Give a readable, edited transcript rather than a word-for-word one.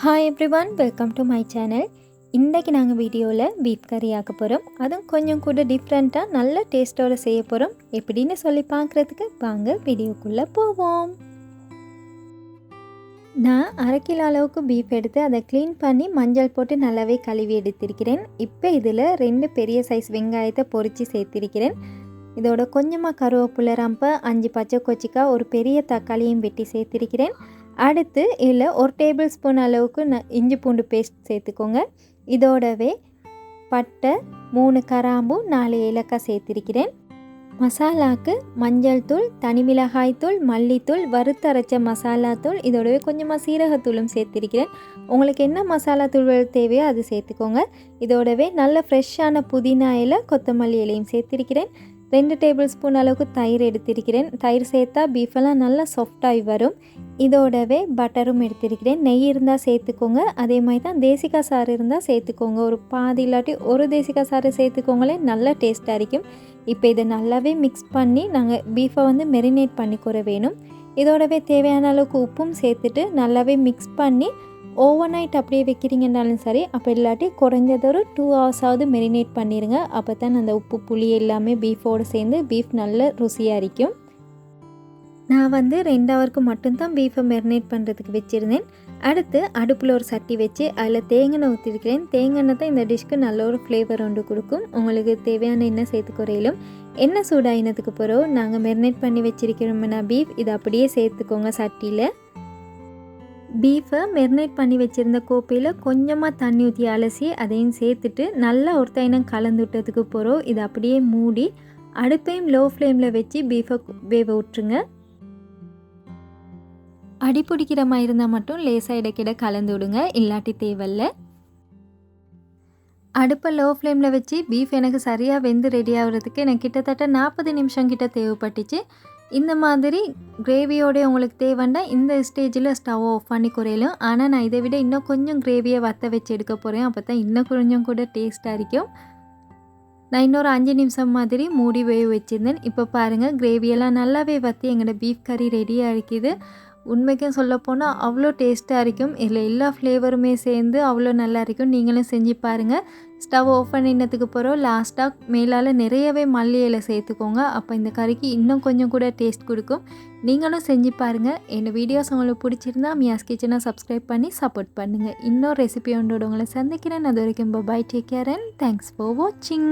Hi everyone, welcome to my channel. இன்றைக்கி நாங்கள் வீடியோவில் பீஃப் கறி ஆக்க போகிறோம். அதுவும் கொஞ்சம் கூட டிஃப்ரெண்ட்டாக நல்ல டேஸ்ட்டோடு செய்ய போகிறோம். எப்படின்னு சொல்லி பார்க்குறதுக்கு வாங்க வீடியோக்குள்ளே போவோம். நான் 1/2 கிலோ அளவுக்கு பீஃப் எடுத்து அதை க்ளீன் பண்ணி மஞ்சள் போட்டு நல்லாவே கழுவி எடுத்திருக்கிறேன். இப்போ இதில் 2 பெரிய சைஸ் வெங்காயத்தை பொரித்து சேர்த்திருக்கிறேன். இதோட கொஞ்சமாக கருவேப்பிலை ரம்பை, 5 பச்சை கொச்சிக்காய், ஒரு பெரிய தக்காளியும் வெட்டி சேர்த்திருக்கிறேன். அடுத்து இதில் 1 டேபிள் ஸ்பூன் அளவுக்கு இஞ்சி பூண்டு பேஸ்ட் சேர்த்துக்கோங்க. இதோடவே பட்டை, 3 கிராம்பு, 4 ஏலக்காய் சேர்த்திருக்கிறேன். மசாலாவுக்கு மஞ்சள் தூள், தனி மிளகாய் தூள், மல்லித்தூள், வறுத்தரைச்ச மசாலா தூள், இதோடவே கொஞ்சமாக சீரகத்தூளும் சேர்த்திருக்கிறேன். உங்களுக்கு என்ன மசாலா தூள்கள் தேவையோ அது சேர்த்துக்கோங்க. இதோடவே நல்ல ஃப்ரெஷ்ஷான புதினா இலை, கொத்தமல்லி இலையும் சேர்த்திருக்கிறேன். 2 டேபிள் ஸ்பூன் அளவுக்கு தயிர் எடுத்திருக்கிறேன். தயிர் சேர்த்தா பீஃபெல்லாம் நல்லா சாஃப்டாகி வரும். இதோடவே பட்டரும் எடுத்திருக்கிறேன். நெய் இருந்தால் சேர்த்துக்கோங்க. அதே மாதிரி தான் தேசிக்காய் சாறு இருந்தால் சேர்த்துக்கோங்க. ஒரு பாதி இல்லாட்டி ஒரு தேசிக்காய் சாறு சேர்த்துக்கோங்களே, நல்ல டேஸ்ட்டாக இருக்கும். இப்போ இதை நல்லாவே மிக்ஸ் பண்ணி நாங்கள் பீஃபை மெரினேட் பண்ணிக்கிற வேணும். இதோடவே தேவையான அளவுக்கு உப்பும் சேர்த்துட்டு நல்லாவே மிக்ஸ் பண்ணி ஓவர் நைட் அப்படியே வைக்கிறீங்கன்னாலும் சரி, அப்போ இல்லாட்டி குறைஞ்சது ஒரு 2 ஹவர்ஸாவது மெரினேட் பண்ணிடுங்க. அப்போ தான் அந்த உப்பு புளி எல்லாமே பீஃபோடு சேர்ந்து பீஃப் நல்ல ருசியாக இருக்கும். நான் 2 ஹவருக்கு மட்டும்தான் பீஃபை மெரினேட் பண்ணுறதுக்கு வச்சுருந்தேன். அடுத்து அடுப்பில் ஒரு சட்டி வச்சு அதில் தேங்காய் ஊற்றிருக்கிறேன். தேங்காய் தான் இந்த டிஷ்க்கு நல்ல ஒரு ஃப்ளேவர் ஒன்று கொடுக்கும். உங்களுக்கு தேவையான எண்ணெய் சேர்த்துக்குறையிலும் எண்ணெய் சூடாயினதுக்கு பிறகு நாங்கள் மெரினேட் பண்ணி வச்சுருக்கிறோம்னா பீஃப் இதை அப்படியே சேர்த்துக்கோங்க. சட்டியில் பீஃபை மெரினேட் பண்ணி வச்சுருந்த கோப்பையில் கொஞ்சமாக தண்ணி ஊற்றி அலசி அதையும் சேர்த்துட்டு நல்லா ஒரு தைனம் கலந்து விட்டதுக்கு பிறகு இதை அப்படியே மூடி அடுப்பையும் லோ ஃப்ளேமில் வச்சு பீஃபை வேக விட்டுருங்க. அடி பிடிக்கிற மாதிரி இருந்தால் மட்டும் லேசாக இடைக்கிட கலந்து விடுங்க, இல்லாட்டி தேவையில்லை. அடுப்பை லோ ஃப்ளேமில் வச்சு பீஃப் எனக்கு சரியாக வெந்து ரெடி ஆகிறதுக்கு எனக்கு கிட்டத்தட்ட 40 நிமிஷம் கிட்ட தேவைப்பட்டுச்சு. இந்த மாதிரி கிரேவியோட உங்களுக்கு தேவைன்னா இந்த ஸ்டேஜில் ஸ்டவ் ஆஃப் பண்ணி குறையலும். ஆனால் நான் இதை விட இன்னும் கொஞ்சம் கிரேவியை வற்ற வச்சு எடுக்க போகிறேன். அப்போ தான் இன்னும் கொஞ்சம் கூட டேஸ்ட்டாக இருக்கும். நான் இன்னொரு 5 நிமிஷம் மாதிரி மூடி வேக வச்சுருந்தேன். இப்போ பாருங்கள், கிரேவியெல்லாம் நல்லாவே வற்றி எங்களோட பீஃப் கறி ரெடியாக இருக்குது. உண்மைக்கும் சொல்லப்போனால் அவ்வளோ டேஸ்ட்டாக இருக்கும். இதில் எல்லா ஃப்ளேவருமே சேர்ந்து அவ்வளோ நல்லா இருக்கும். நீங்களும் செஞ்சு பாருங்கள். ஸ்டவ் ஓப்பன் பண்ணினதுக்கு பிறகு லாஸ்ட்டாக மேலால் நிறையவே மல்லி இலை சேர்த்துக்கோங்க. அப்போ இந்த கறிக்கு இன்னும் கொஞ்சம் கூட டேஸ்ட் கொடுக்கும். நீங்களும் செஞ்சு பாருங்கள். என்னோடய வீடியோஸ் உங்களுக்கு பிடிச்சிருந்தா மியாஸ் கிச்சனை சப்ஸ்கிரைப் பண்ணி சப்போர்ட் பண்ணுங்கள். இன்னொரு ரெசிபி ஒன்றோட உங்களை சந்திக்கிறேன். அது வரைக்கும் bye, take care and thanks for வாட்சிங்.